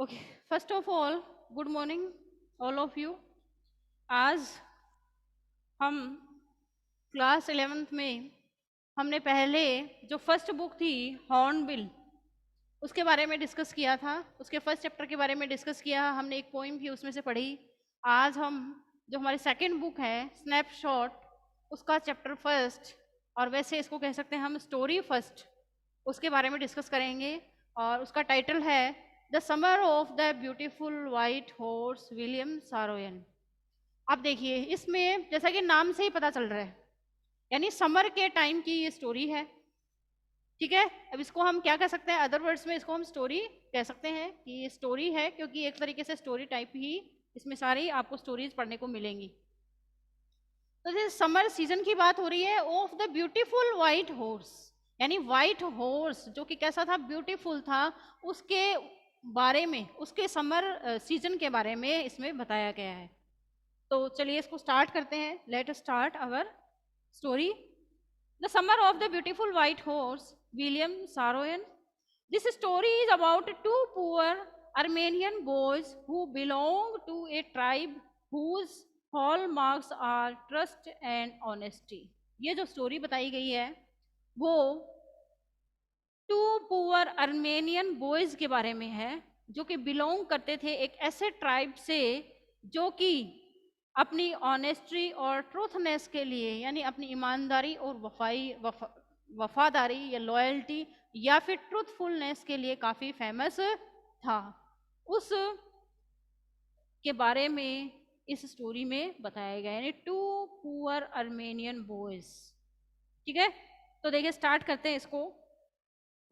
Okay, first of all good morning all of you. आज हम class 11th में हमने पहले जो फर्स्ट बुक थी हॉर्नबिल उसके बारे में डिस्कस किया था। उसके फर्स्ट चैप्टर के बारे में डिस्कस किया। हमने एक पोइम भी उसमें से पढ़ी। आज हम जो हमारी सेकंड बुक है स्नैपशॉट उसका चैप्टर फर्स्ट, और वैसे इसको कह सकते हैं हम स्टोरी फर्स्ट, उसके बारे में डिस्कस करेंगे। और उसका टाइटल है the summer of the beautiful white horse William Saroyan. अब देखिए इसमें जैसा कि नाम से ही पता चल रहा है, यानी समर के टाइम की ये स्टोरी है। ठीक है, अब इसको हम क्या कह सकते हैं, अदर वर्ड्स में इसको हम स्टोरी कह सकते हैं कि ये स्टोरी है, क्योंकि एक तरीके से स्टोरी टाइप ही इसमें सारी आपको स्टोरीज पढ़ने को मिलेंगी। तो जैसे समर सीजन की बात हो रही है of the beautiful white horse, यानी वाइट हॉर्स जो कि कैसा था, ब्यूटीफुल था, उसके बारे में, उसके समर सीजन के बारे में इसमें बताया गया है। तो चलिए इसको स्टार्ट करते हैं। Let start our story. The summer of the beautiful white horse William Saroyan. This story is about two poor Armenian boys who belong to a tribe whose hallmarks are trust and honesty. ये जो story बताई गई है वो to poor Armenian boys के बारे में है, जो कि बिलोंग करते थे एक ऐसे ट्राइब से जो कि अपनी ऑनेस्टी और ट्रूथनेस के लिए, यानी अपनी ईमानदारी और वफादारी या लॉयल्टी या फिर ट्रूथफुलनेस के लिए काफ़ी फेमस था। उस के बारे में इस स्टोरी में बताया गया, यानी टू पुअर अर्मेनियन बॉयज। ठीक है, तो देखिए स्टार्ट करते हैं इसको।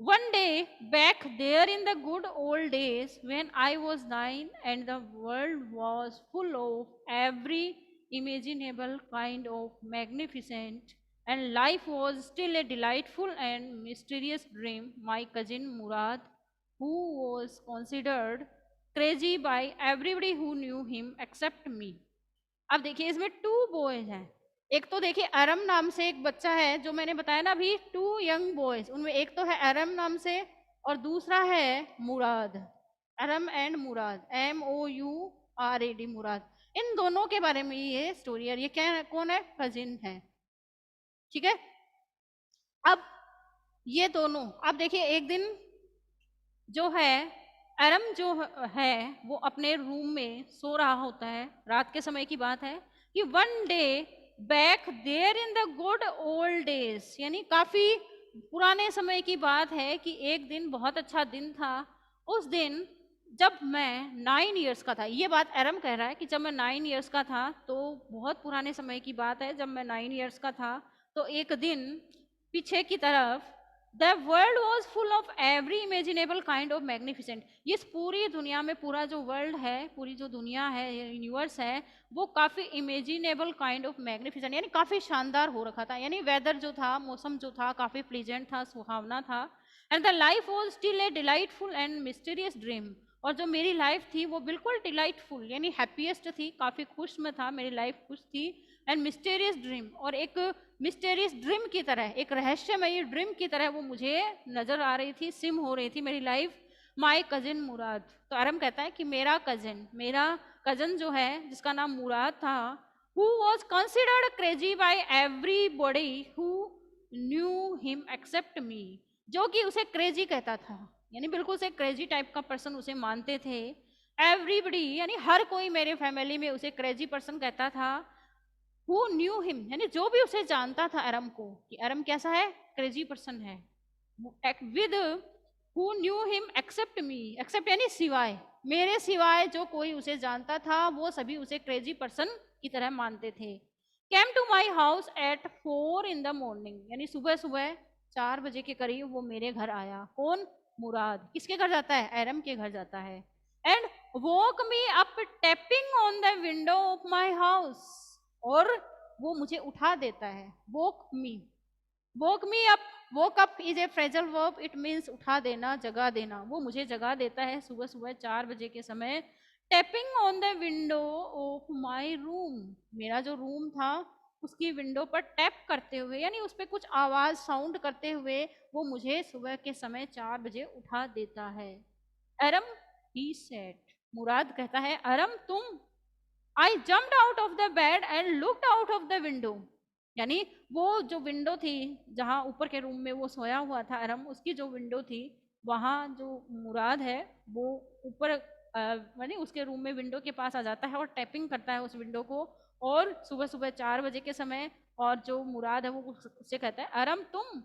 One day back there in the good old days when I was 9 and the world was full of every imaginable kind of magnificent and life was still a delightful and mysterious dream, my cousin Murad, who was considered crazy by everybody who knew him except me. अब देखिए इसमें to boys हैं। एक तो देखिए अरम नाम से एक बच्चा है, जो मैंने बताया ना अभी, टू यंग बॉयज, उनमें एक तो है अरम नाम से और दूसरा है मुराद। अरम एंड मुराद, MOURAD, मुराद। इन दोनों के बारे में ये स्टोरी है। ये क्या, कौन है, कजिन है। ठीक है, अब ये दोनों, अब देखिए एक दिन जो है अरम जो है वो अपने रूम में सो रहा होता है। रात के समय की बात है कि one day back there in the good old days, यानी काफी पुराने समय की बात है कि एक दिन, बहुत अच्छा दिन था उस दिन, जब मैं 9 इयर्स का था। ये बात अरम कह रहा है कि जब मैं 9 इयर्स का था, तो बहुत पुराने समय की बात है, जब मैं 9 इयर्स का था तो एक दिन पीछे की तरफ the world was full of every imaginable kind of magnificent. ये पूरी दुनिया में, पूरा जो वर्ल्ड है, पूरी जो दुनिया है, यूनिवर्स है, वो काफ़ी इमेजिनेबल काइंड ऑफ मैग्निफिसेंट, यानी काफ़ी शानदार हो रखा था। यानी वेदर जो था, मौसम जो था, काफ़ी प्लीजेंट था, सुहावना था। And the life was still a delightful and mysterious dream. और जो मेरी लाइफ थी वो बिल्कुल डिलाइटफुल, यानी हैप्पीएस्ट थी, काफ़ी खुश में था, मेरी लाइफ खुश थी। एंड मिस्टीरियस ड्रीम, और एक मिस्टेरियस ड्रीम की तरह, एक रहस्यमयी ड्रीम की तरह वो मुझे नजर आ रही थी, सिम हो रही थी मेरी लाइफ। माय कजिन मुराद, तो आरम कहता है कि मेरा कजन जो है, जिसका नाम मुराद था, who was considered crazy by everybody who knew him except me, जो कि उसे क्रेजी कहता था, यानी बिल्कुल से क्रेजी टाइप का पर्सन उसे मानते थे। एवरीबडी, यानी हर कोई मेरे फैमिली में उसे क्रेजी पर्सन कहता था। हु न्यू हिम, यानी जो भी उसे जानता था अरम को, कि अरम कैसा है, क्रेजी पर्सन है। With who knew him except me, except यानी सिवाय, मेरे सिवाय जो कोई उसे जानता था वो सभी उसे क्रेजी पर्सन की तरह मानते थे। Came to my house at 4 in the morning, यानी सुबह सुबह 4 बजे के करीब वो मेरे घर आया। कौन, मुराद। किसके घर जाता है, अरम के घर जाता है। And woke me up tapping on the window of my house, और वो मुझे उठा देता है। Woke me up, woke up is a phrasal verb, it means उठा देना, जगा देना। वो मुझे जगा देता है सुबह सुबह 4 बजे के समय। Tapping on the window of my room, मेरा जो रूम था उसकी विंडो पर टैप करते हुए, यानी उस पर कुछ आवाज साउंड करते हुए वो मुझे सुबह के समय 4 बजे उठा देता है। एरम he said, मुराद कहता है, अरम तुम, I jumped out of the bed and looked out of the window. यानी वो जो विंडो थी जहां ऊपर के रूम में वो सोया हुआ था अरम, उसकी जो विंडो थी वहां जो मुराद है वो ऊपर यानी उसके रूम में विंडो के पास आ जाता है और टैपिंग करता है उस विंडो को। और सुबह सुबह 4 बजे के समय, और जो मुराद है वो उससे कहता है, अरम तुम।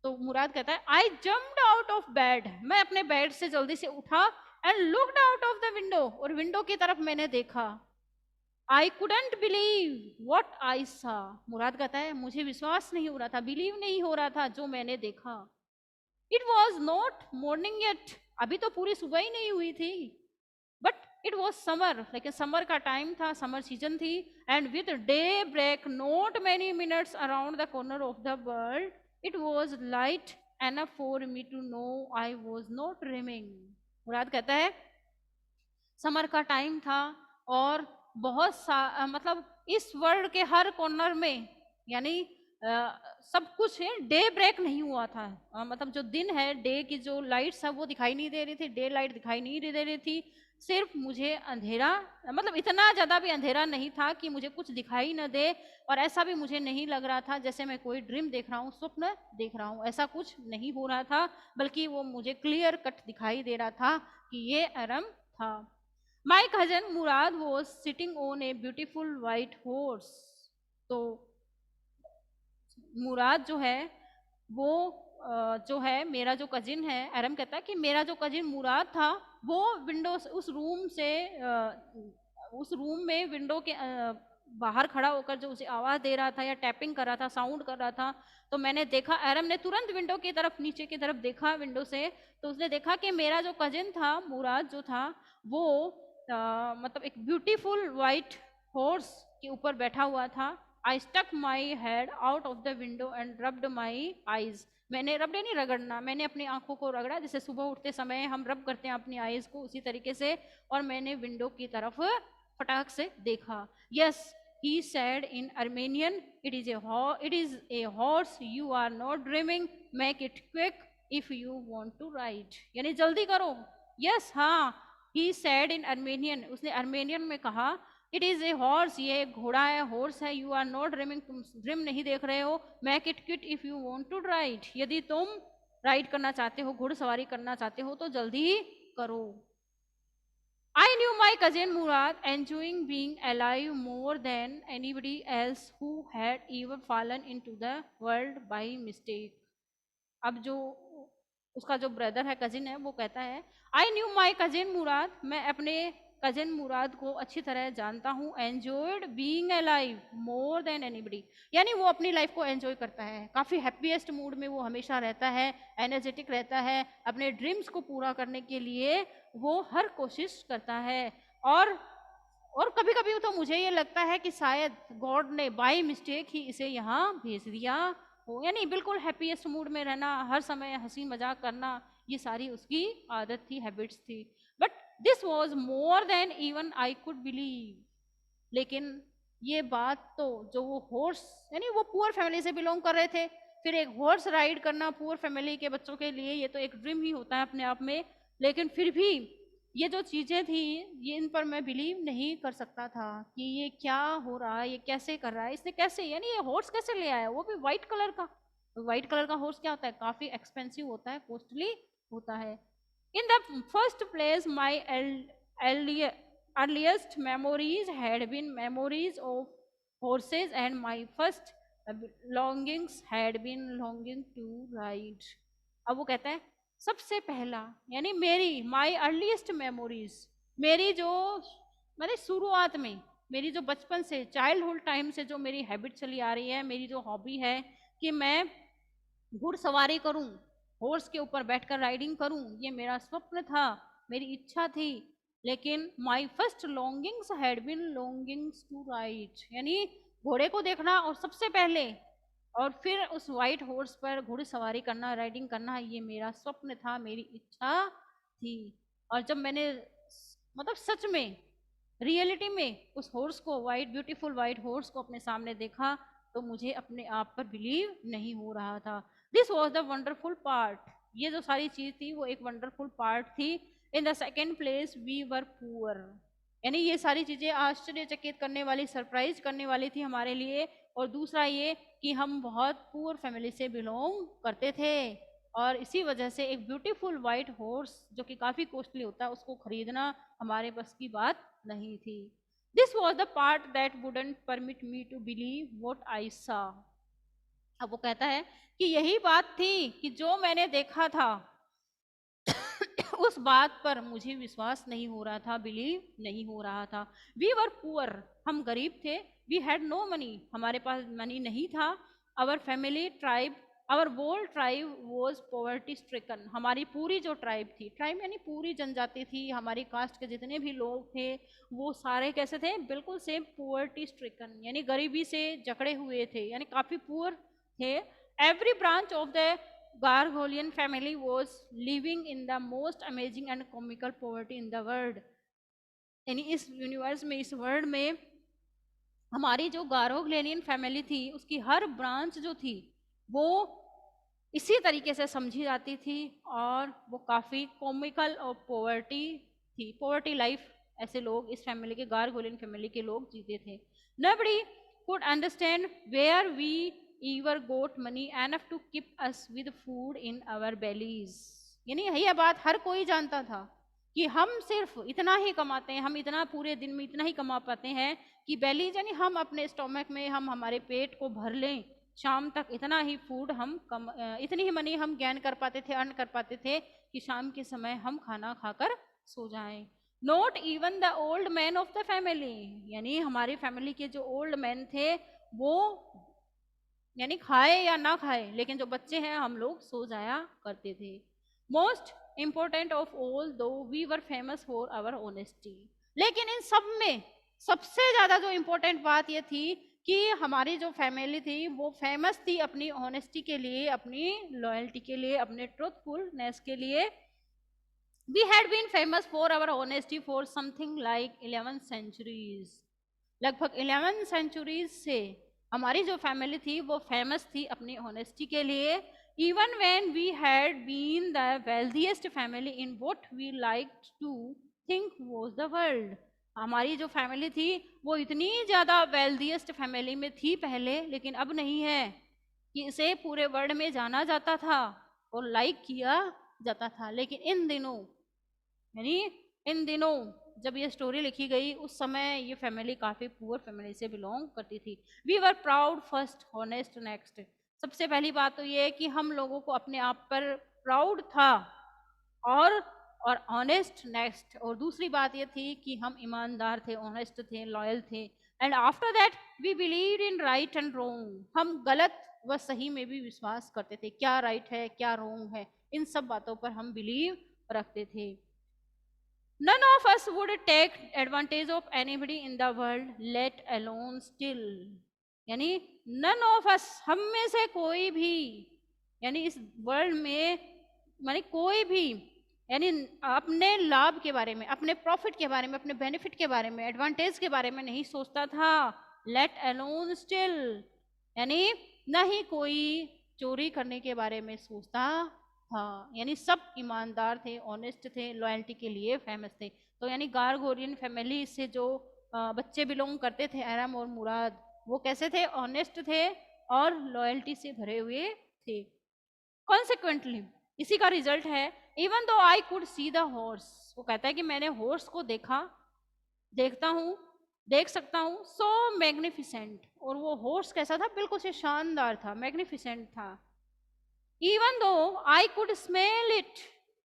तो मुराद कहता है, आई जम्प्ड आउट ऑफ बेड, मैं अपने बेड से जल्दी से उठा, and looked out of the window, और विंडो की तरफ मैंने देखा। आई कुडेंट बिलीव वॉट आई सा, मुराद कहता है मुझे विश्वास नहीं हो रहा था, बिलीव नहीं हो रहा था जो मैंने देखा। It was not morning yet, अभी तो पूरी सुबह ही नहीं हुई थी, बट इट वॉज समर, लेकिन समर का टाइम था, समर सीजन थी। And with day break not many minutes around the corner of the world, it was light enough for me to know I was not dreaming. Mourad कहता है summer का time था और बहुत मतलब इस वर्ल्ड के हर कॉर्नर में, यानी सब कुछ है, डे ब्रेक नहीं हुआ था। मतलब जो दिन है, डे की जो लाइट्स है वो दिखाई नहीं दे रही थी, डे लाइट दिखाई नहीं दे रही थी, सिर्फ मुझे अंधेरा, मतलब इतना ज़्यादा भी अंधेरा नहीं था कि मुझे कुछ दिखाई न दे, और ऐसा भी मुझे नहीं लग रहा था जैसे मैं कोई ड्रीम देख रहा हूँ, स्वप्न देख रहा हूँ, ऐसा कुछ नहीं हो रहा था, बल्कि वो मुझे क्लियर कट दिखाई दे रहा था कि ये अरम था। My cousin Murad was sitting on a beautiful white horse. तो मुराद जो है वो जो है मेरा जो कजिन है, अरम कहता है कि मेरा जो कजिन मुराद था वो विंडो उस रूम से उस रूम में विंडो के बाहर खड़ा होकर जो उसे आवाज़ दे रहा था या टैपिंग कर रहा था, साउंड कर रहा था। तो मैंने देखा, अरम ने तुरंत विंडो की तरफ, नीचे की तरफ देखा विंडो से, तो उसने देखा कि मेरा जो कजिन था मुराद जो था वो मतलब एक ब्यूटीफुल वाइट हॉर्स के ऊपर बैठा हुआ था। I stuck my head out of the window and rubbed my eyes, मैंने रब्ड नहीं रगड़ना, मैंने अपनी आंखों को रगड़ा, जैसे सुबह उठते समय हम रब करते हैं अपनी आईज को, उसी तरीके से, और मैंने विंडो की तरफ फटाक से देखा। Yes he said in Armenian, it is a horse, you are not dreaming, make it quick if you want to ride, यानी जल्दी करो। यस हाँ, ही सेड इन अर्मेनियन, उसने अर्मेनियन में कहा, इट इज ए हॉर्स, ये एक घोड़ा है, हॉर्स है, यू आर नॉट ड्रीमिंग, तुम ड्रीम नहीं देख रहे हो, make it quick if you want to ride, यदि तुम राइड करना चाहते हो, घुड़सवारी करना चाहते हो तो जल्दी ही करो। I knew my cousin Murad enjoying being alive more than anybody else who had ever fallen into the world by mistake. अब जो उसका जो ब्रदर है, कजिन है, वो कहता है, आई न्यू माई कजिन मुराद, मैं अपने कजिन मुराद को अच्छी तरह जानता हूँ, enjoyed being alive more than anybody, यानी वो अपनी लाइफ को एंजॉय करता है, काफ़ी हैप्पीएस्ट मूड में वो हमेशा रहता है, एनर्जेटिक रहता है, अपने ड्रीम्स को पूरा करने के लिए वो हर कोशिश करता है। और कभी कभी तो मुझे ये लगता है कि शायद गॉड ने बाय मिस्टेक ही इसे यहाँ भेज दिया हो, यानी बिल्कुल हैप्पीएस्ट मूड में रहना, हर समय हंसी मजाक करना, ये सारी उसकी आदत थी, हैबिट्स थी। But this was more than even I could believe, लेकिन ये बात तो, जो वो हॉर्स, यानी वो पुअर फैमिली से बिलोंग कर रहे थे, फिर एक हॉर्स राइड करना पुअर फैमिली के बच्चों के लिए ये तो एक ड्रीम ही होता है अपने आप में, लेकिन फिर भी ये जो चीज़ें थी, ये इन पर मैं बिलीव नहीं कर सकता था कि ये क्या हो रहा है, ये कैसे कर रहा है, इसने कैसे, यानी ये हॉर्स कैसे ले आया, वो भी वाइट कलर का। वाइट कलर का हॉर्स क्या होता है, काफ़ी एक्सपेंसिव होता है, कॉस्टली होता है। In the first place my earliest memories had been memories of horses, and my first longings had been longing to ride. अब वो कहता है सबसे पहला, यानी मेरी माई अर्लीस्ट मेमोरीज, मेरी जो, मैंने शुरुआत में, मेरी जो बचपन से, चाइल्डहुड टाइम से जो मेरी हैबिट चली आ रही है, मेरी जो हॉबी है कि मैं घुड़सवारी करूं, हॉर्स के ऊपर बैठकर राइडिंग करूं, ये मेरा स्वप्न था, मेरी इच्छा थी, लेकिन my first longings had been longings to ride, यानी घोड़े को देखना और सबसे पहले, और फिर उस वाइट हॉर्स पर घुड़सवारी करना, राइडिंग करना, ये मेरा स्वप्न था, मेरी इच्छा थी। और जब मैंने मतलब सच में, रियलिटी में उस हॉर्स को, वाइट ब्यूटीफुल वाइट हॉर्स को अपने सामने देखा, तो मुझे अपने आप पर बिलीव नहीं हो रहा था। This was the wonderful part, ये जो सारी चीज़ थी वो एक वंडरफुल पार्ट थी, in the second place we were poor. यानी ये सारी चीजें आश्चर्यचकित करने वाली, सरप्राइज करने वाली थी हमारे लिए। और दूसरा ये कि हम बहुत पुअर फैमिली से बिलोंग करते थे, और इसी वजह से एक ब्यूटीफुल वाइट हॉर्स जो कि काफी कॉस्टली होता है उसको खरीदना हमारे बस की बात नहीं थी। This was the part that wouldn't permit me to believe what I saw. अब वो कहता है कि यही बात थी कि जो मैंने देखा था उस बात पर मुझे विश्वास नहीं हो रहा था, बिलीव नहीं हो रहा था। वी वर पुअर, हम गरीब थे। वी हैड नो मनी, हमारे पास मनी नहीं था। Our family tribe, our whole tribe was poverty stricken, हमारी पूरी जो ट्राइब थी, ट्राइब यानी पूरी जनजाति थी, हमारी कास्ट के जितने भी लोग थे वो सारे कैसे थे, बिल्कुल सेम पॉवर्टी स्ट्रिकन, यानी गरीबी से जकड़े हुए थे, यानी काफी पुअर थे। Every branch of the Gargolian family was living in the most amazing and comical poverty in the world। यानी इस यूनिवर्स में, इस वर्ल्ड में हमारी जो गारोग्लेनियन फैमिली थी उसकी हर ब्रांच जो थी वो इसी तरीके से समझी जाती थी, और वो काफ़ी कॉमिकल और पोवर्टी थी, पोवर्टी लाइफ ऐसे लोग इस फैमिली के, गारगोलियन फैमिली के लोग जीते थे। Nobody could understand where we ever got money enough to keep us with food in our bellies। यानी यही बात हर कोई जानता था कि हम सिर्फ इतना ही कमाते हैं, हम इतना पूरे दिन में इतना ही कमा पाते हैं कि बेलीज यानी हम अपने स्टोमक में, हम हमारे पेट को भर लें, शाम तक इतना ही फूड हम इतनी ही मनी हम गेन कर पाते थे, अर्न कर पाते थे कि शाम के समय हम खाना खाकर सो जाएं। Not even the old man of the family, यानी हमारी फैमिली के जो ओल्ड मैन थे वो यानी खाए या ना खाए, लेकिन जो बच्चे हैं हम लोग सो जाया करते थे। Most important of all though we were famous for our honesty, लेकिन इन सब में सबसे ज्यादा जो इम्पोर्टेंट बात ये थी कि हमारी जो फैमिली थी वो फेमस थी अपनी ऑनेस्टी के लिए, अपनी लॉयल्टी के लिए, अपने ट्रूथफुलनेस के लिए। We had been famous for our honesty for something like 11 centuries. लगभग 11 सेंचुरीज से हमारी जो फैमिली थी वो फेमस थी अपनी ऑनेस्टी के लिए। Even when we had been the wealthiest family in what we liked to think was the world. हमारी जो फैमिली थी वो इतनी ज़्यादा वेल्थीएस्ट फैमिली में थी पहले, लेकिन अब नहीं है कि इसे पूरे वर्ल्ड में जाना जाता था और लाइक किया जाता था। लेकिन इन दिनों, यानी इन दिनों जब ये स्टोरी लिखी गई उस समय ये फैमिली काफ़ी पुअर फैमिली से बिलोंग करती थी। We were proud first, honest next. सबसे पहली बात तो ये है कि हम लोगों को अपने आप पर प्राउड था, और ऑनेस्ट नेक्स्ट। और दूसरी बात ये थी कि हम ईमानदार थे, ऑनेस्ट थे, लॉयल थे। And after that we believe in right and wrong, हम गलत व सही में भी विश्वास करते थे, क्या राइट है क्या रोंग है, इन सब बातों पर हम बिलीव रखते थे। None of us would take advantage of anybody in the world, let alone steal। यानी none of us, हम में से कोई भी, यानी इस वर्ल्ड में, यानी कोई भी, यानी अपने लाभ के बारे में, अपने प्रॉफिट के बारे में, अपने बेनिफिट के बारे में, एडवांटेज के बारे में नहीं सोचता था। लेट अलोन स्टिल, यानी न ही कोई चोरी करने के बारे में सोचता। हाँ, यानी सब ईमानदार थे, ऑनेस्ट थे, लॉयल्टी के लिए फेमस थे। तो यानी गारगोरियन फैमिली से जो बच्चे बिलोंग करते थे, एरम और मुराद, वो कैसे थे, ऑनेस्ट थे और लॉयल्टी से भरे हुए थे। कॉन्सिक्वेंटली इसी का रिजल्ट है, even though I could see the horse, वो कहता है कि मैंने हॉर्स को देखा, देखता हूँ, देख सकता हूँ, सो मैग्निफिसेंट, और वो हॉर्स कैसा था, बिल्कुल से शानदार था, मैग्निफिसेंट था। Even though I could smell it,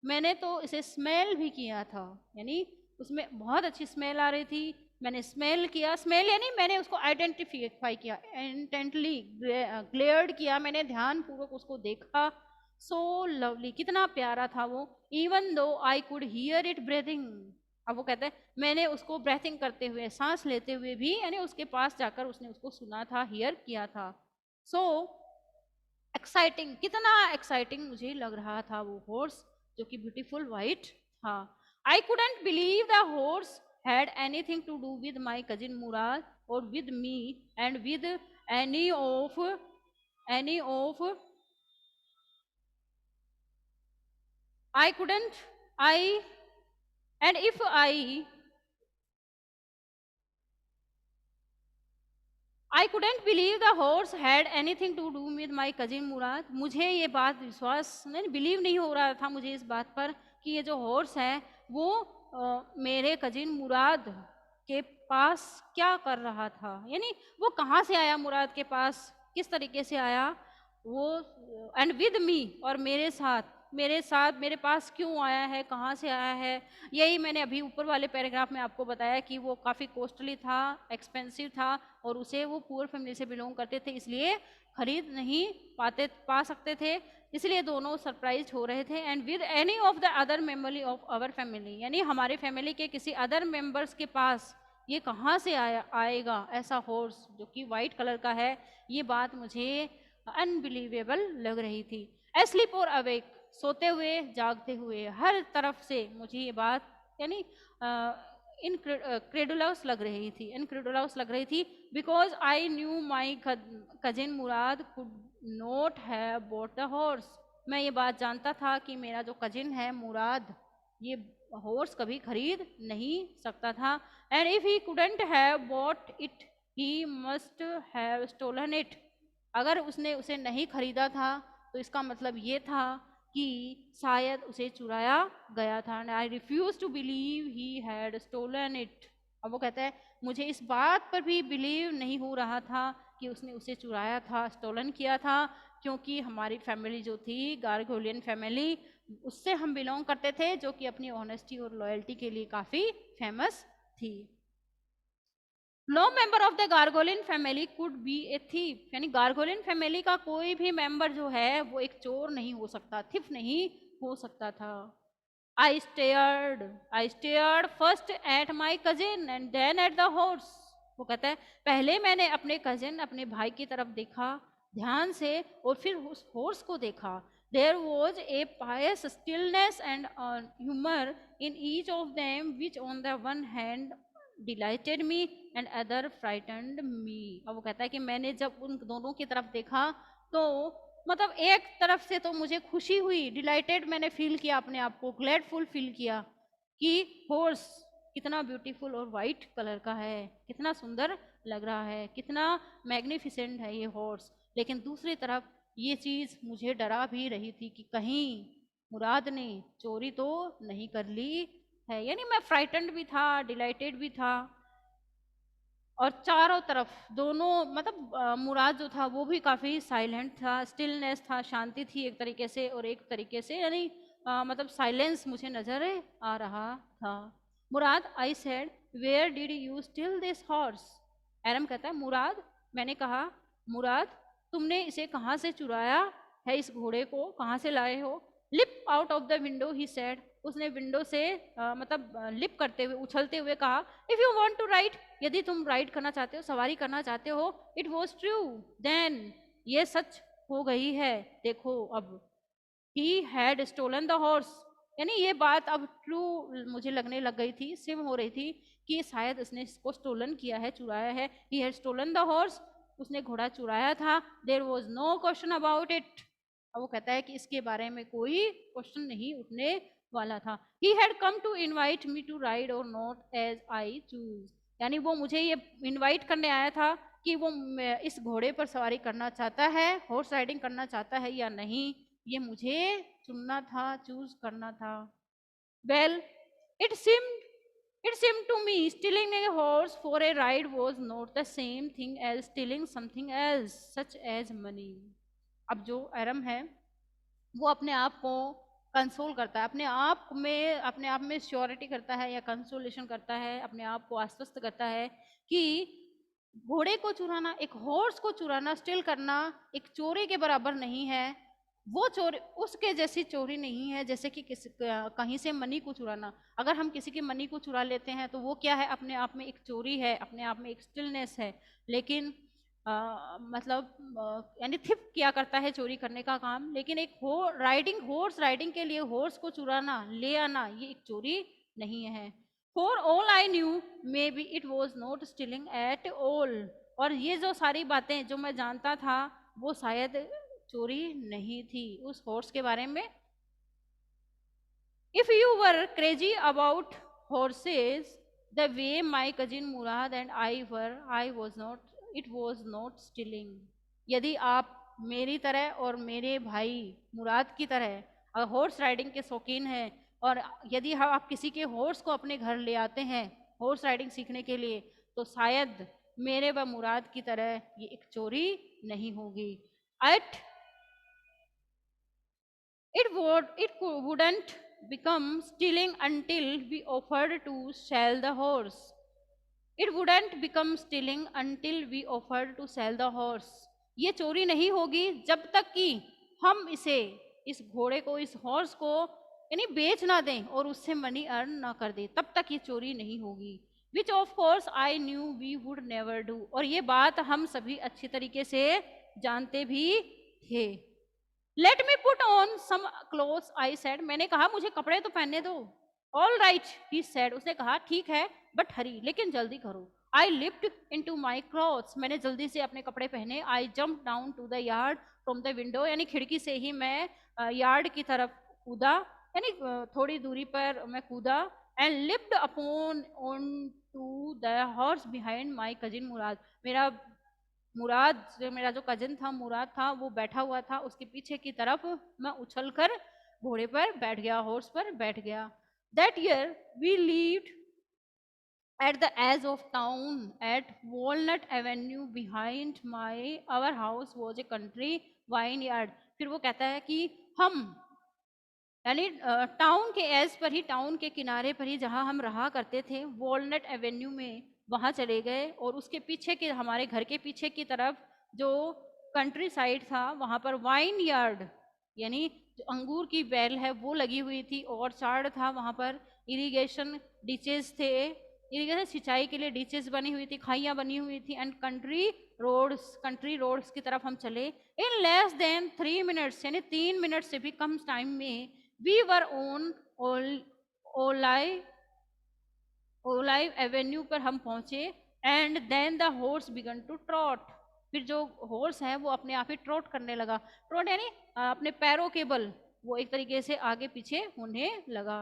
मैंने तो इसे स्मेल भी किया था, यानी उसमें बहुत अच्छी स्मेल आ रही थी, मैंने स्मेल किया, स्मेल यानी मैंने उसको आइडेंटिफाई किया, इंटेंटली ग्लेयर्ड किया, मैंने ध्यान पूर्वक उसको देखा। सो लवली, कितना प्यारा था वो। Even though I could hear it breathing, अब वो कहता है मैंने उसको ब्रेथिंग करते हुए, सांस लेते हुए भी, यानी उसके पास जाकर उसने उसको सुना था, हियर किया था। सो एक्साइटिंग, कितना एक्साइटिंग मुझे लग रहा था वो हॉर्स, जो कि ब्यूटीफुल वाइट था। I couldn't believe the horse had anything to do with my cousin Mourad और with me and with any of I couldn't, I and if I couldn't believe the horse had anything to do with my cousin Mourad. मुझे ये बात विश्वास नहीं, believe नहीं हो रहा था मुझे इस बात पर कि ये जो हॉर्स है वो मेरे कजिन मुराद के पास क्या कर रहा था, यानी वो कहाँ से आया मुराद के पास, किस तरीके से आया वो, एंड विद मी, और मेरे साथ मेरे पास क्यों आया है, कहाँ से आया है। यही मैंने अभी ऊपर वाले पैराग्राफ में आपको बताया कि वो काफ़ी कॉस्टली था, एक्सपेंसिव था, और उसे वो पुअर फैमिली से बिलोंग करते थे, इसलिए खरीद नहीं पा सकते थे, इसलिए दोनों सरप्राइज हो रहे थे। And with any of the other members of our family, यानी हमारे फैमिली के किसी अदर मेंबर्स के पास ये कहाँ से आएगा ऐसा हॉर्स जो कि वाइट कलर का है, ये बात मुझे अनबिलीवेबल लग रही थी। एस्लीप और अवेक, सोते हुए जागते हुए, हर तरफ से मुझे ये बात यानी इनक्रेडुलस लग रही थी, because I knew my cousin Murad could not have bought the horse. मैं ये बात जानता था कि मेरा जो कजिन है मुराद ये हॉर्स कभी खरीद नहीं सकता था। And if he couldn't have bought it he must have stolen it. अगर उसने उसे नहीं खरीदा था तो इसका मतलब ये था कि शायद उसे चुराया गया था। And I refuse to believe he had stolen it. अब वो कहता है मुझे इस बात पर भी बिलीव नहीं हो रहा था कि उसने उसे चुराया था, स्टोलन किया था, क्योंकि हमारी फैमिली जो थी गार्गोलियन फैमिली, उससे हम बिलोंग करते थे, जो कि अपनी ऑनेस्टी और लॉयल्टी के लिए काफ़ी फेमस थी। No member of the Garoghlanian family could be a thief, यानी गार्गोलिन फैमिली का कोई भी मेंबर जो है वो एक चोर नहीं हो सकता, थिफ नहीं हो सकता था। I stared first at my cousin and then at the horse. वो कहता है पहले मैंने अपने कजिन, अपने भाई की तरफ देखा ध्यान से, और फिर उस हॉर्स को देखा। There was a pious stillness and humour in each of them which on the one hand delighted me and other frightened me. अब वो कहता है कि मैंने जब उन दोनों की तरफ देखा तो मतलब एक तरफ से तो मुझे खुशी हुई, डिलाइटेड मैंने फील किया, अपने आप को ग्लैडफुल फील किया कि हॉर्स कितना ब्यूटीफुल और वाइट कलर का है, कितना सुंदर लग रहा है, कितना मैग्निफिसेंट है ये हॉर्स। लेकिन दूसरी तरफ ये चीज़ मुझे डरा भी रही थी कि कहीं मुराद ने चोरी तो नहीं कर ली है, यानी मैं फ्राइटेंड भी था, डिलाइटेड भी था। और चारों तरफ दोनों मतलब मुराद जो था वो भी काफ़ी साइलेंट था, स्टिलनेस था, शांति थी एक तरीके से, और एक तरीके से यानी मतलब साइलेंस मुझे नजर आ रहा था। Mourad, I said where did you steal this horse. Aram कहता है मुराद, मैंने कहा मुराद तुमने इसे कहाँ से चुराया है, इस घोड़े को कहाँ से लाए हो। Leap out of the window he said. उसने विंडो से मतलब लिप करते हुए, उछलते हुए कहा if you want to ride, यदि तुम राइड करना चाहते हो, सवारी करना चाहते हो। इट वॉज ट्रू देन, ये सच हो गई है, देखो अब। He had stolen the horse, यानी ये बात अब ट्रू मुझे लगने लग गई थी, सिम हो रही थी कि शायद उसने इसको स्टोलन किया है, चुराया है। He had stolen the horse, उसने घोड़ा चुराया था। There was no question about it. अब वो कहता है कि इसके बारे में कोई क्वेश्चन नहीं उठने वाला था। He had come to invite me to ride or not as I choose, यानी वो मुझे ये इनवाइट करने आया था कि वो इस घोड़े पर सवारी करना चाहता है, हॉर्स राइडिंग करना चाहता है या नहीं, ये मुझे चुनना था, चूज करना था। Well it seemed to me stealing a horse for a ride was not the same thing as stealing something else such as money। अब जो एरम है वो अपने आप को कंसोल करता है, अपने आप में श्योरिटी करता है या कंसोलेशन करता है, अपने आप को आश्वस्त करता है कि घोड़े को चुराना, एक हॉर्स को चुराना, स्टिल करना एक चोरी के बराबर नहीं है। वो चोरी उसके जैसी चोरी नहीं है जैसे कि कहीं से मनी को चुराना। अगर हम किसी की मनी को चुरा लेते हैं तो वो क्या है, अपने आप में एक चोरी है, अपने आप में एक स्टिलनेस है। लेकिन मतलब यानी थिफ्ट किया करता है चोरी करने का काम, लेकिन एक हॉर्स राइडिंग के लिए हॉर्स को चुराना, ले आना, ये एक चोरी नहीं है। For all I knew may be it was not Stilling at all. और ये जो सारी बातें जो मैं जानता था वो शायद चोरी नहीं थी उस हॉर्स के बारे में। If you were crazy about horses the way my cousin Murad and I were, I was not, it was not stealing. यदि आप मेरी तरह और मेरे भाई मुराद की तरह हॉर्स राइडिंग के शौकीन हैं और यदि आप किसी के हॉर्स को अपने घर ले आते हैं हॉर्स राइडिंग सीखने के लिए, तो शायद मेरे व मुराद की तरह ये एक चोरी नहीं होगी. At it wouldn't become stealing until we offered to sell the horse. It wouldn't become stealing until we offered to sell the horse. ये चोरी नहीं होगी जब तक कि हम इस घोड़े को, इस हॉर्स को यानी बेच ना दें और उससे मनी अर्न ना कर दें, तब तक ये चोरी नहीं होगी. Which of course I knew we would never do. और ये बात हम सभी अच्छी तरीके से जानते भी थे. Let me put on some clothes, I said. मैंने कहा मुझे कपड़े तो पहनने दो. All right, he said. उसने कहा ठीक है, but hurry, लेकिन जल्दी करो. I leaped into my clothes. मैंने जल्दी से अपने कपड़े पहने. I jumped down to the yard from the window. यानी खिड़की से ही मैं यार्ड की तरफ कूदा, यानी थोड़ी दूरी पर मैं कूदा. And leaped upon onto the horse behind my cousin Murad. मेरा जो कजिन था मुराद था, वो बैठा हुआ था, उसके पीछे की तरफ मैं उछलकर घोड़े पर बैठ गया, हॉर्स पर बैठ गया. That year we lived at the edge of town at Walnut Avenue. Behind our house was a country vineyard. फिर वो कहता है कि हम यानी टाउन के एज पर ही, टाउन के किनारे पर ही जहाँ हम रहा करते थे, वॉलनट एवेन्यू में, वहाँ चले गए. और उसके पीछे के, हमारे घर के पीछे की तरफ जो कंट्री साइड था, वहाँ पर वाइन यार्ड यानी जो अंगूर की बैल है वो लगी हुई थी, और चार्ड था वहाँ पर, इरिगेशन डिचेस थे, इरिगेशन सिंचाई के लिए डिचेस बनी हुई थी, खाइयाँ बनी हुई थी. एंड कंट्री रोड्स की तरफ हम चले. इन लेस देन 3 मिनट्स यानी 3 मिनट से भी कम टाइम में we were on Olive Avenue पर हम पहुंचे. and then the horse began to trot. फिर जो हॉर्स है वो अपने आप ही ट्रॉट करने लगा. ट्रॉट यानी अपने पैरों के बल वो एक तरीके से आगे पीछे होने लगा.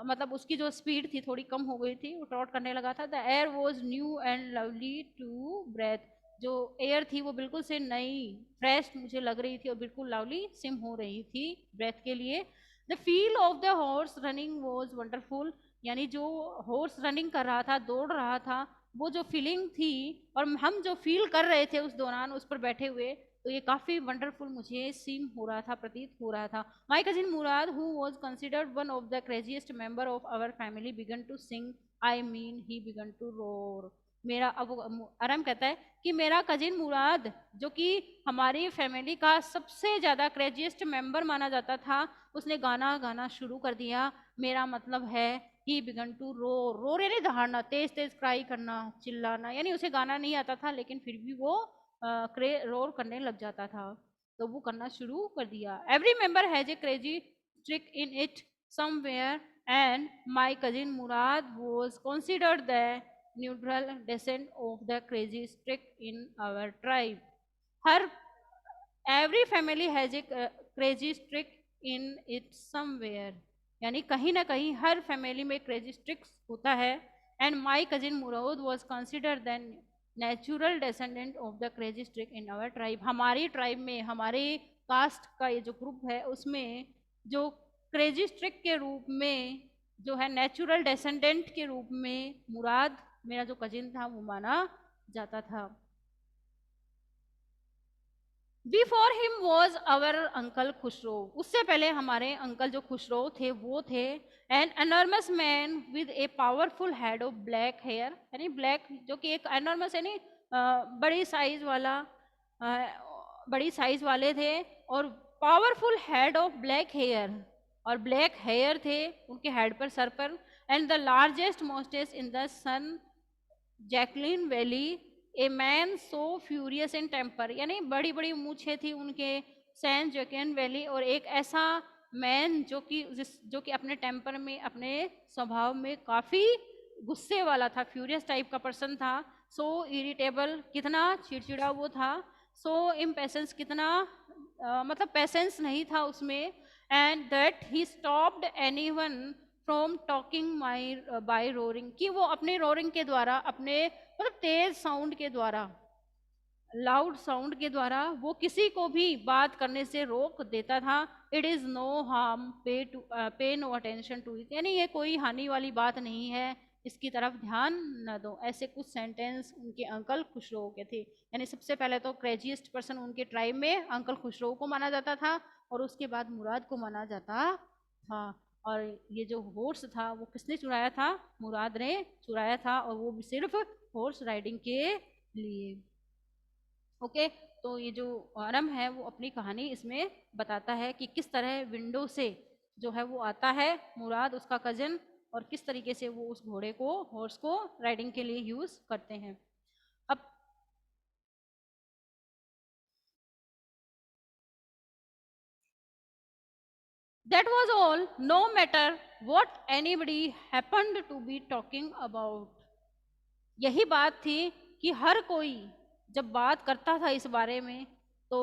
मतलब उसकी जो स्पीड थी थोड़ी कम हो गई थी, वो ट्रॉट करने लगा था. The air was new and lovely to breathe. जो एयर थी वो बिल्कुल से नई, फ्रेश मुझे लग रही थी और बिल्कुल लवली सिम हो रही थी ब्रेथ के लिए. The feel of the horse running was wonderful. यानी जो हॉर्स रनिंग कर रहा था, दौड़ रहा था, वो जो फीलिंग थी और हम जो फील कर रहे थे उस दौरान उस पर बैठे हुए, तो ये काफ़ी वंडरफुल मुझे सीम हो रहा था, प्रतीत हो रहा था. My cousin Mourad, who was considered one of the craziest member of our family, began to sing. I mean he began to roar. मेरा अब आराम कहता है कि मेरा कजिन मुराद, जो कि हमारी फैमिली का सबसे ज़्यादा क्रेजीएस्ट मेंबर माना जाता था, उसने गाना गाना शुरू कर दिया. मेरा मतलब है he began to roar. Roar यानी दहाड़ना, तेज तेज क्राई करना, चिल्लाना. यानी उसे गाना नहीं आता था लेकिन फिर भी वो रोर करने लग जाता था, तो वो करना शुरू कर दिया. Every member has a crazy streak in it somewhere and my cousin Murad was considered the neutral descent of the crazy trick in our tribe. Her every family has a crazy trick in it somewhere. यानी कहीं ना कहीं हर family में crazy streaks होता है. And my cousin Mourad was consider the natural descendant of the crazy streak in our tribe. हमारी tribe में, हमारे कास्ट का ये जो ग्रुप है, उसमें जो क्रेजी ट्रिक के रूप में, जो है नेचुरल डेसेंडेंट के रूप में मुराद, मेरा जो कजिन था, वो माना जाता था. Before him was our uncle Khosrove. उससे पहले हमारे अंकल जो खुशरो थे वो थे an enormous man with a powerful head of black hair. यानी ब्लैक जो कि एक एनॉर्मस यानी बड़ी साइज वाला, बड़ी साइज वाले थे, और powerful head of black hair, और ब्लैक हेयर थे उनके हेड पर, सर पर. And the largest mostest in the San Joaquin valley. A man so furious in temper. यानी बड़ी बड़ी मूछें थी उनके, सैन जैकलिन वैली. और एक ऐसा मैन जो कि अपने टेम्पर में, अपने स्वभाव में काफ़ी गुस्से वाला था, फ्यूरियस टाइप का पर्सन था. सो इरिटेबल, कितना चिड़चिड़ा वो था. सो इम्पेशेंस, कितना मतलब पेशेंस नहीं था उसमें. And that he stopped anyone from talking my by roaring, कि वो अपने रोरिंग के द्वारा, अपने मतलब तेज साउंड के द्वारा, लाउड साउंड के द्वारा वो किसी को भी बात करने से रोक देता था। इट इज नो हार्म, पे नो अटेंशन टू इट, यानी ये कोई हानि वाली बात नहीं है, इसकी तरफ ध्यान न दो। ऐसे कुछ सेंटेंस उनके अंकल खुसरो के थे। यानी सबसे पहले तो क्रेजीस्ट पर्सन उनके ट्राइब में अंकल खुसरो को माना जाता था, और उसके बाद मुराद को माना जाता था। और ये जो हॉर्स था वो किसने चुराया था? मुराद ने चुराया था, और वो भी सिर्फ हॉर्स राइडिंग के लिए। ओके, तो ये जो आरम है वो अपनी कहानी इसमें बताता है कि किस तरह विंडो से जो है वो आता है मुराद, उसका कजन, और किस तरीके से वो उस घोड़े को, हॉर्स को राइडिंग के लिए यूज करते हैं। अब that was all, no matter what anybody happened to be talking about. यही बात थी कि हर कोई जब बात करता था इस बारे में तो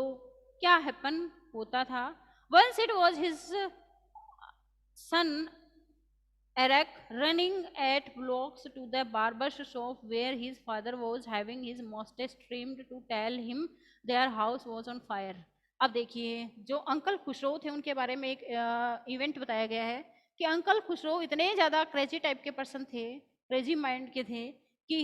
क्या हैपन होता था। Once it was his son Eric running at blocks to the barber's shop where his father was having his mustache trimmed to tell him their house was on fire। अब देखिए, जो अंकल खुशरो थे उनके बारे में एक इवेंट बताया गया है कि अंकल खुशरो इतने ज़्यादा क्रेजी टाइप के पर्सन थे, क्रेजी माइंड के थे, कि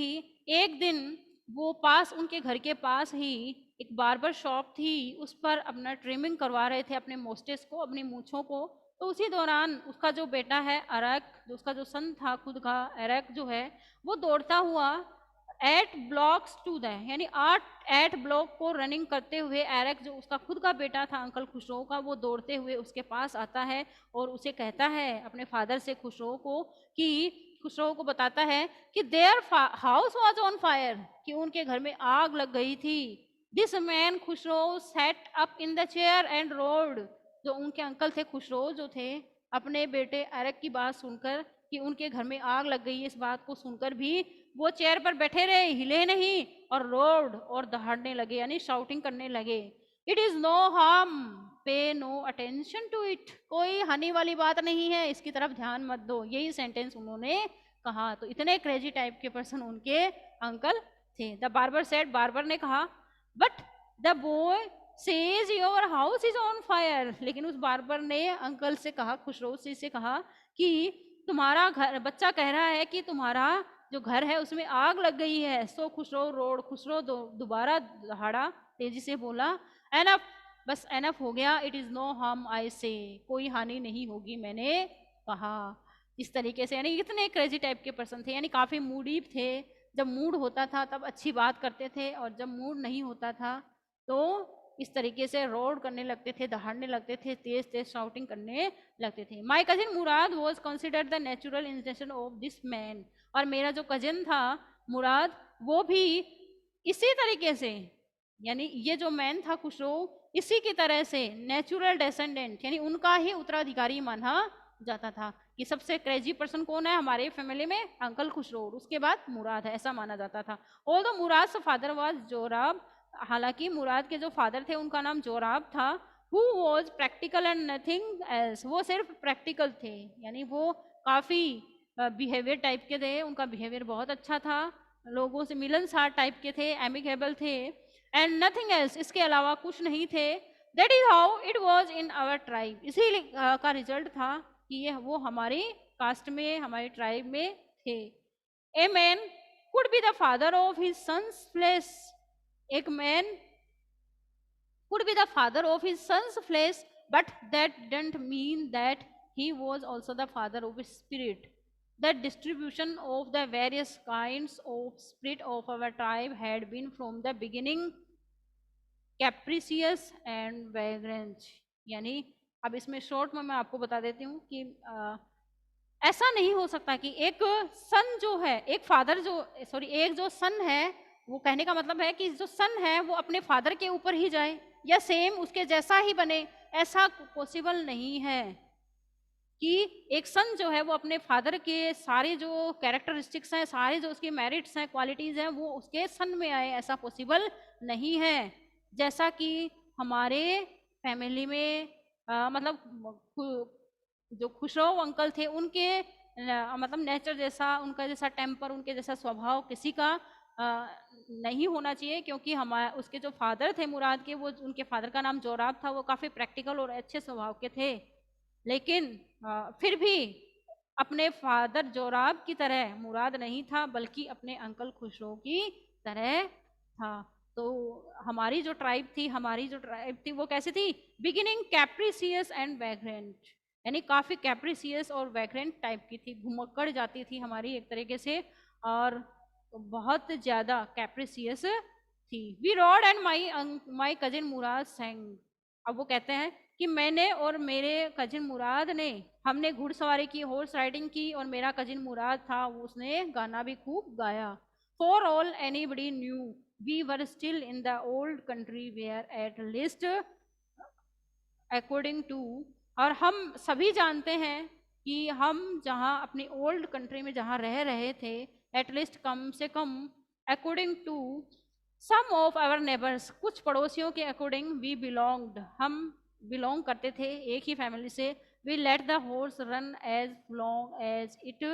एक दिन वो पास, उनके घर के पास ही एक बार्बर शॉप थी, उस पर अपना ट्रिमिंग करवा रहे थे अपने मोस्टेस को, अपनी मूछों को। तो उसी दौरान उसका जो बेटा है अरक, जो उसका जो सन था खुद का अरक जो है, वो दौड़ता हुआ 8 ब्लॉक्स टू द, यानी 8 ब्लॉक को रनिंग करते हुए एरक, जो उसका खुद का बेटा था अंकल खुशरो का, वो दौड़ते हुए उसके पास आता है और उसे कहता है अपने फादर से, खुशरो को, कि खुशरो को बताता है कि their house was on fire, कि उनके घर में आग लग गई थी। This man Khusro set up in the chair and road. जो उनके अंकल थे खुशरो जो थे, अपने बेटे एरक की बात सुनकर कि उनके घर में आग लग गई, इस बात को सुनकर भी वो चेयर पर बैठे रहे, हिले नहीं, और रोड और दहाड़ने लगे, यानी शाउटिंग करने लगे। इट इज नो हार्म, पे नो अटेंशन टू इट, कोई हानि वाली बात नहीं है, इसकी तरफ ध्यान मत दो। यही सेंटेंस उन्होंने कहा। तो इतने क्रेजी टाइप के पर्सन उनके अंकल थे। द बार्बर सेड, बार्बर ने कहा, but the boy says your house is on fire. लेकिन उस बार्बर ने अंकल से कहा, खुशरो से कहा कि तुम्हारा घर, बच्चा कह रहा है कि तुम्हारा जो घर है उसमें आग लग गई है। सो खुशरो रोड, खुशरो दोबारा दहाड़ा, तेजी से बोला, एनफ, बस एनफ हो गया, it is no harm I say, कोई हानि नहीं होगी, मैंने कहा। इस तरीके से, यानी इतने क्रेजी टाइप के पर्सन थे, यानी काफी मूडी थे। जब मूड होता था तब अच्छी बात करते थे, और जब मूड नहीं होता था तो इस तरीके से रोड करने लगते थे, दहाड़ने लगते थे, तेज तेज शाउटिंग करने लगते थे। माई cousin Mourad was considered the natural intention of this man. और मेरा जो कजिन था मुराद, वो भी इसी तरीके से, यानी ये जो मैन था खुशरो, इसी की तरह से नेचुरल डेसेंडेंट, यानी उनका ही उत्तराधिकारी माना जाता था। कि सबसे क्रेजी पर्सन कौन है हमारे फैमिली में? अंकल खुशरो, उसके बाद मुराद है, ऐसा माना जाता था। ऑल्दो मुराद फादर वाज जोराब, हालांकि मुराद के जो फादर थे उनका नाम जोराब था। Who was practical and nothing else, वो सिर्फ प्रैक्टिकल थे, यानी वो काफ़ी बिहेवियर टाइप के थे, उनका बिहेवियर बहुत अच्छा था, लोगों से मिलनसार टाइप के थे, एमिकेबल थे, एंड नथिंग एल्स, इसके अलावा कुछ नहीं थे। That is how it was in our tribe, इसी का रिजल्ट था कि ये वो हमारी कास्ट में, हमारे ट्राइब में थे। A man could be the father of his sons flesh, एक man could be the father of his son's flesh, but that didn't mean that he was also the father of his spirit. The distribution of the various kinds of spirit of our tribe had been from the beginning capricious and vagrant। यानी अब इसमें short में मैं आपको बता देती हूँ कि ऐसा नहीं हो सकता कि एक सन जो है, एक फादर जो, सॉरी, एक जो सन है, वो कहने का मतलब है कि जो सन है वो अपने फादर के ऊपर ही जाए या सेम उसके जैसा ही बने, ऐसा पॉसिबल नहीं है। कि एक सन जो है वो अपने फादर के सारे जो कैरेक्टरिस्टिक्स हैं, सारे जो उसके मेरिट्स हैं, क्वालिटीज़ हैं, वो उसके सन में आए, ऐसा पॉसिबल नहीं है। जैसा कि हमारे फैमिली में मतलब जो खुसरो अंकल थे उनके मतलब नेचर जैसा, उनका जैसा टेम्पर, उनके जैसा स्वभाव किसी का नहीं होना चाहिए, क्योंकि हमारे उसके जो फादर थे मुराद के, वो उनके फादर का नाम जोराब था, वो काफ़ी प्रैक्टिकल और अच्छे स्वभाव के थे। लेकिन फिर भी अपने फादर जोराब की तरह मुराद नहीं था, बल्कि अपने अंकल खुसरो की तरह था। तो हमारी जो ट्राइब थी वो कैसी थी? बिगिनिंग कैप्रिसियस एंड वैग्रेंट, यानी काफ़ी कैप्रिसियस और वैग्रेंट टाइप की थी, घुमक्कड़ जाती थी हमारी एक तरीके से, और बहुत ज़्यादा कैप्रिसियस थी। We rode and my cousin Mourad sang. अब वो कहते हैं कि मैंने और मेरे कजिन मुराद ने, हमने घुड़सवारी की, हॉर्स राइडिंग की, और मेरा कजिन मुराद था उसने गाना भी खूब गाया। For all anybody knew we were still in the old country where at least according to, और हम सभी जानते हैं कि हम जहाँ अपनी ओल्ड कंट्री में जहाँ रह रहे थे, एटलीस्ट कम से कम according to some of our neighbours, कुछ पड़ोसियों के अकॉर्डिंग, वी बिलोंग्ड, हम बिलोंग करते थे एक ही फैमिली से। We let the horse run as long as it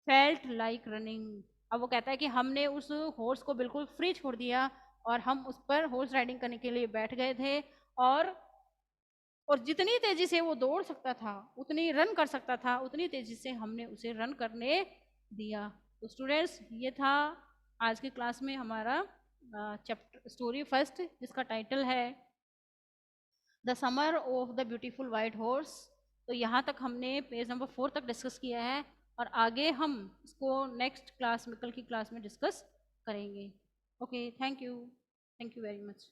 felt like running. अब वो कहता है कि हमने उस हॉर्स को बिल्कुल फ्री छोड़ दिया, और हम उस पर हॉर्स राइडिंग करने के लिए बैठ गए थे, और जितनी तेजी से वो दौड़ सकता था, उतनी रन कर सकता था, उतनी तेजी से हमने उसे रन करने दिया। तो स्टूडेंट्स, ये था आज की क्लास में हमारा चैप्टर स्टोरी फर्स्ट, जिसका टाइटल है the summer of the beautiful white horse. तो यहाँ तक हमने पेज नंबर 4 तक डिस्कस किया है, और आगे हम इसको नेक्स्ट क्लास में, कल की क्लास में डिस्कस करेंगे। Okay, thank you very much.